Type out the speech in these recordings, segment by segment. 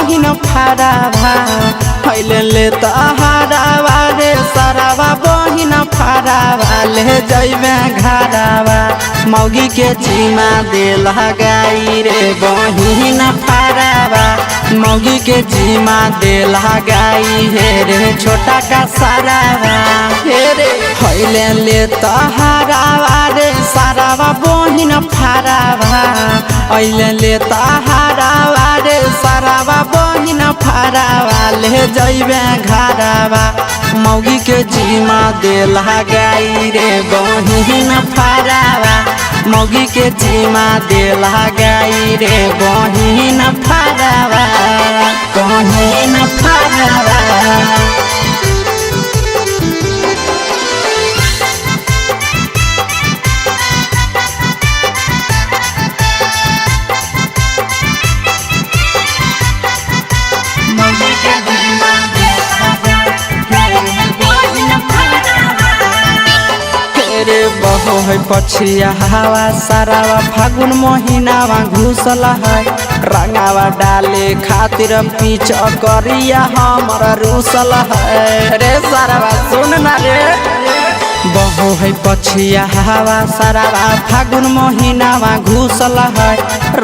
बहिन फारावा हैले ले तहारावा रे सारावा बहिन फारावा ले जइबे घरावा मौगी के जीमा दे लगाई रे बहिन फारावा मौगी के जीमा दे लगाई हे रे छोटा का सारावा हे रे हैले ले तहारावा रे सारावा बहिन फारावा हैले ले तहारावा रे सारावा बहिन फारावा ले जइबे घरावा मौगी के जीमा दे लगाई रे बहिन फारावा मौगी के जीमा दे लगाई रे बहिन फारावा बहिन फारावा बहो है पछिया हवा सारावा फागुन महीनावा घुसल है रंगावा डाले खातिर पीछ करिया हमारा रूसल है रे सारावा सुन ना रे बहो है पछिया हवा सारावा फागुन महीनावा घुसल है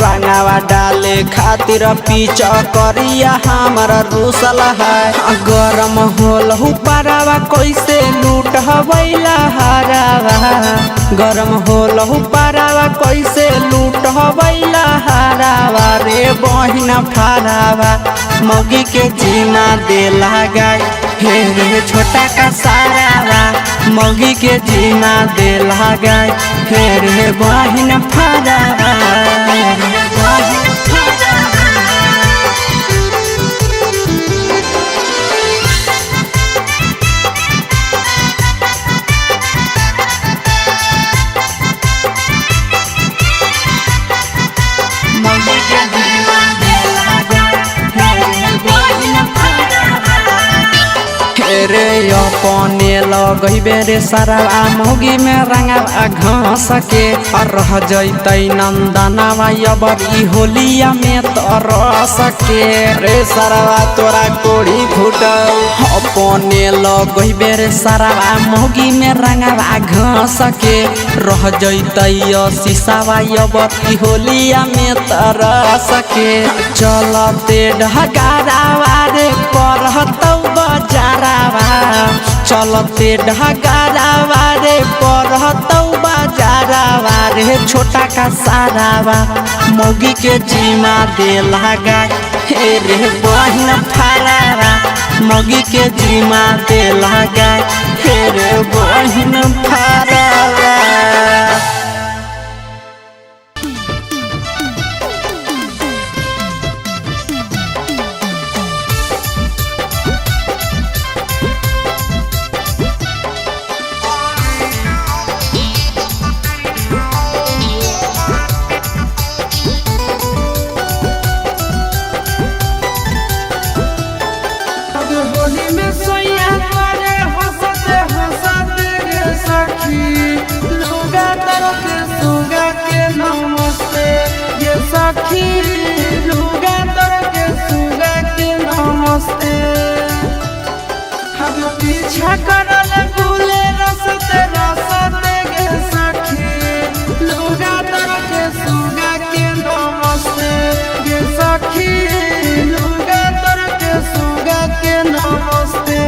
रंगावा डाले खातिर पीछ करिया हमारा रूसल है गरम होल पारावा कैसे लूट हवैला हरावा गरम होल पारावा कैसे लूट हवैला हरावा रे बहिन फारावा मौगी के जीमा दे लगाई हे रे छोटा का सारावा मौगी के जीमा दे लगाई हे रे बहिन फारावा रे अपने लगैबे रे सारावा मौगी में रंगावा घास के और रह जैतै नंदनावा अबरी होलिया में तरस के रे सारावा तोरा कोड़ी फुटौ अपने लगैबे रे सारावा मौगी में रंगावा घास के रह जैतै शीशावा अबरी होलिया में तरस के चलते ढगारावा रे परहतौ बजारावा चलते ढगारावा रे परहतौ बाजारावा रे छोटा का सारावा मौगी के जीमा दे लगा हे रे बहिन फारावा मौगी के जीमा दे लगा हे रे बहिन फारावा पीछा करल फूले रसते रसते गे सखी लुगा तर के सुगा के नमस्ते गे सखी लुगा तर के सुगा के नमस्ते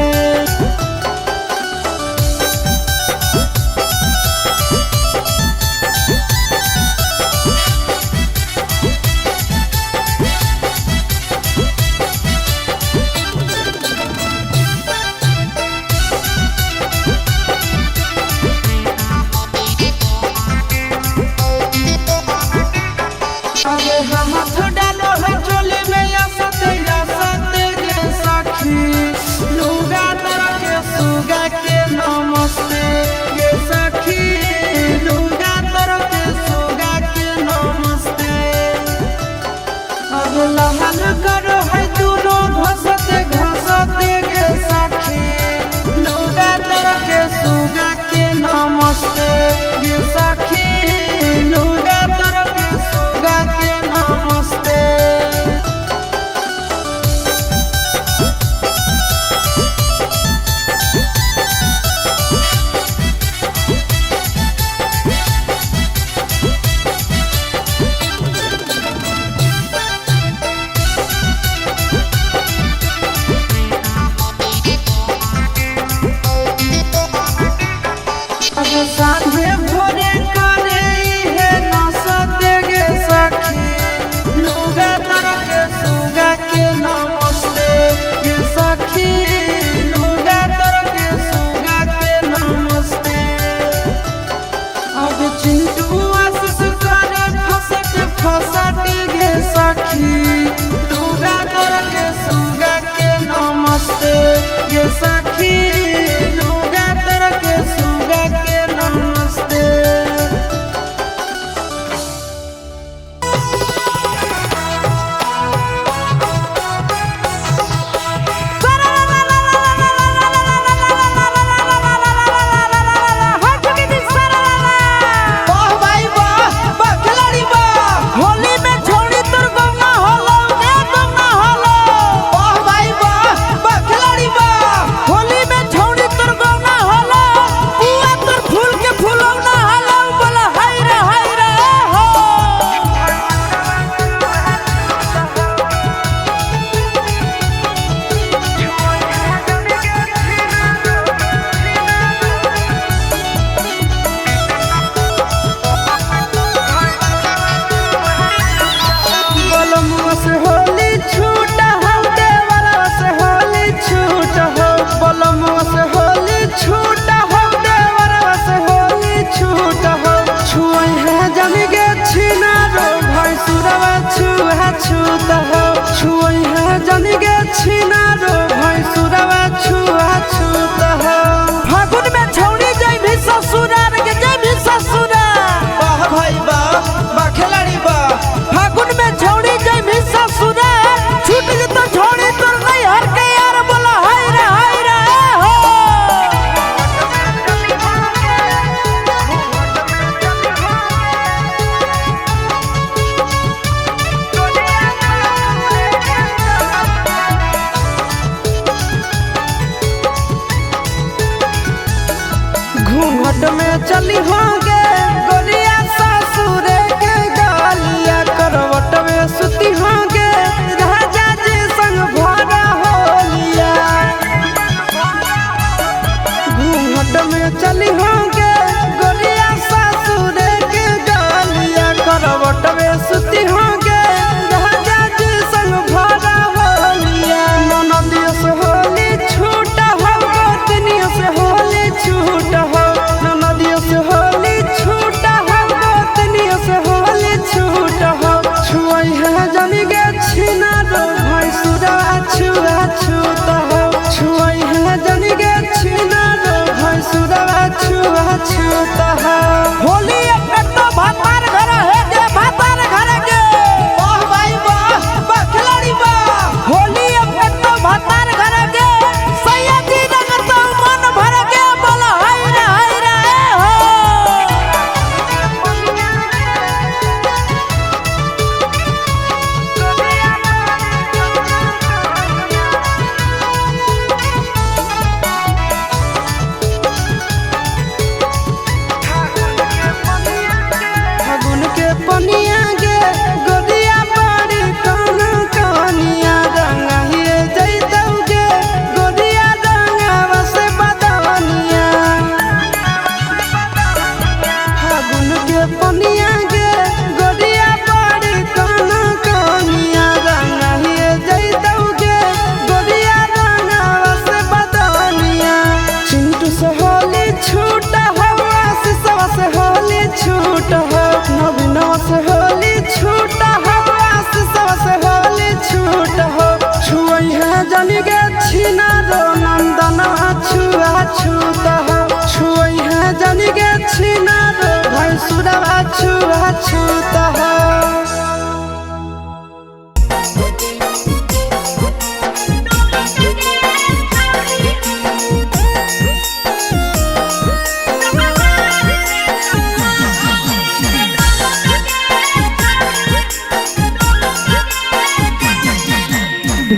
चली होंगे गोरिया ससुर के गलिया करवट में सुती होंगे राजा जी संग भरा होलिया घूंघट में चली होंगे गोरिया ससुर के गलिया करवट में सुती होंगे राजा जी संग भरा होलिया ननदियों से होली छूट हो गोतनियों से होली छूट हो ननदियों से होली छूट हो गोतनियों से होली छूट हो छुआई है जमी गे छीना रो भाई सुरा छुआ छूत हो छुआई है जमी गे छीना रो भाई सुरा छुआ छूत हो होली एक तो भातार घर है जे भातार घर के वाह भाई वाह वाह खिलाड़ी वाह होली एक तो भातार घर के सैयदी नगर तो मन भर के बोला हाय रे हो फागुन के पनिया गे गोदिया बड़ी कौन कनिया रंगा हिए जैतौगे गोदिया रंगावा से बदनिया फागुन के पनिया गे गोदिया बड़ी कौन कनिया रंगा हिए जैतौगे गोदिया रंगावा से बदनिया चिंटू से होली छूट हो आशीषवा से होली छूट हो नवीनवा से होली छूट हो आशीषवा से होली छूट हो छुई है जनी गे छीना रो नंदना छुआ छूत हो छुई है जनी गे छीना रो भाई सुरवा छुआ छूत हो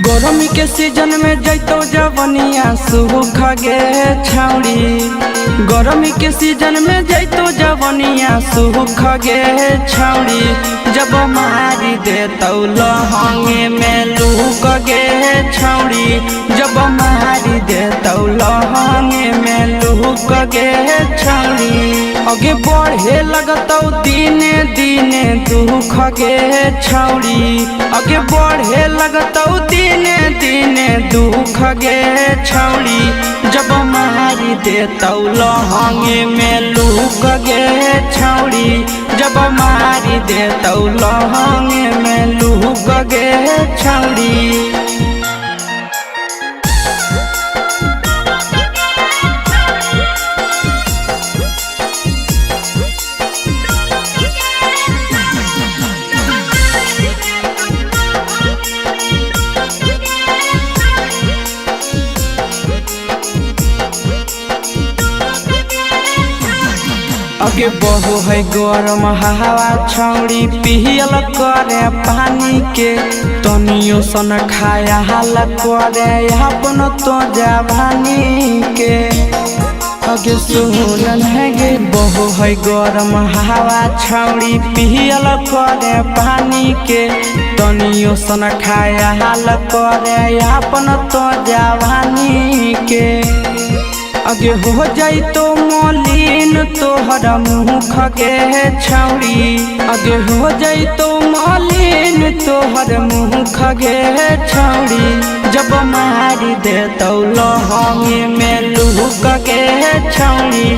गरमी के सीजन में जैतो जवनिया सूख गे छौड़ी गरमी के सीजन में जैतो जवनिया सूख गे छौड़ी जब मारी देतौ लहंगे में लूक गे छौड़ी जब मारी देतौ लहंगे में लूक गे छौड़ी आगे बढ़े लगतौ दिने दिने दुख गे छौड़ी आगे बढ़े लगतौ दिने दिने दुख गे छौड़ी जब मारी देतौ लहंगे में लूक गे छौड़ी जब मारी देतौ लहंगे में लूक गे छौड़ी आगे बहु है गरम हवा छौड़ी पियल करे पानी के तनियो सन खाया हाल करे अपन तो जवानी के आगे सुनन है गे बहु है गरम हवा छौड़ी पियल करे पानी के तनियो सन खाया हाल करे अपन तो जवानी के आगे हो जाई तो मलिन तोहर मुख गे छौड़ी आगे हो जाई तो मलिन तोहर मुख गे छौड़ी जब मारी देतौ लहंगे में लूक गे छौड़ी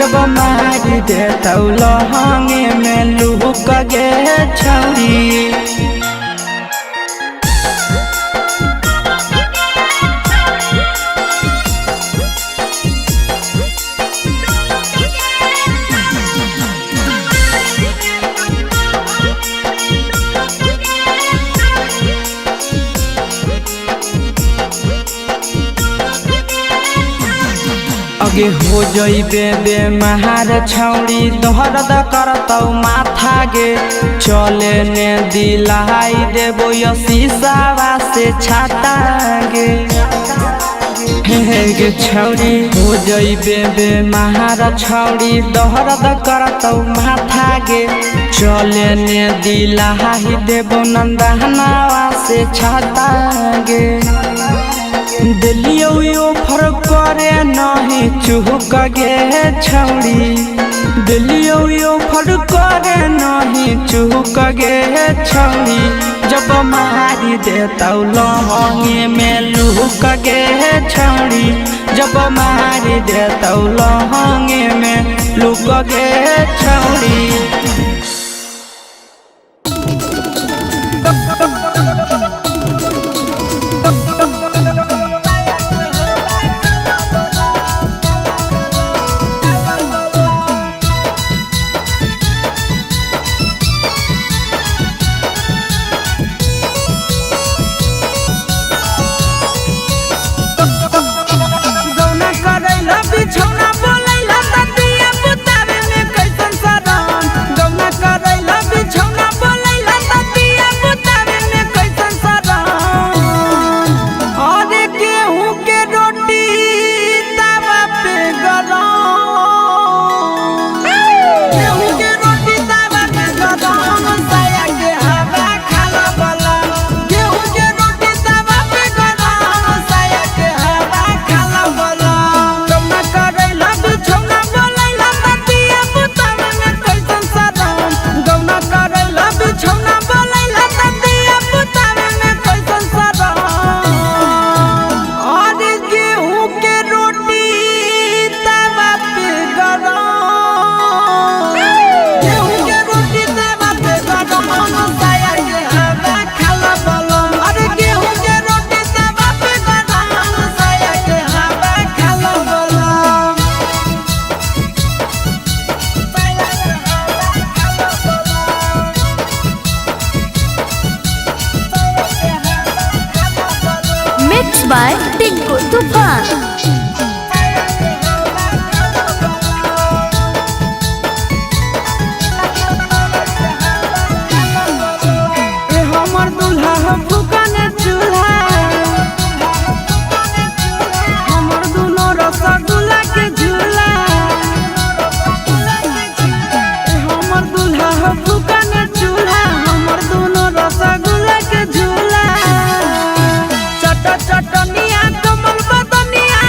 जब मारी देतौ लहंगे में लूक गे छौड़ी आगे हो जइबे बेमार छौड़ी दर्द करतौ माथा गे चले ने दिलाई देबो शीशावा से छाता गे हे गे छौरी हो जइबे बे महारा छौरी दहरद करतौ माथा गे चले ने दिला ही देबो नंदहनावा से छाता गे दिलियो यो फर करे नहीं चुहक गे छौरी दिलियो यो फर करे नहीं चुहक गे छौरी जब मारी देतौ लहंगे में लुक गे छौरी जब मारी देतौ लहंगे में लुक गे छौरी by Tinku Tufan. चटनिया कमल बदनिया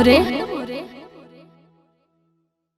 रे।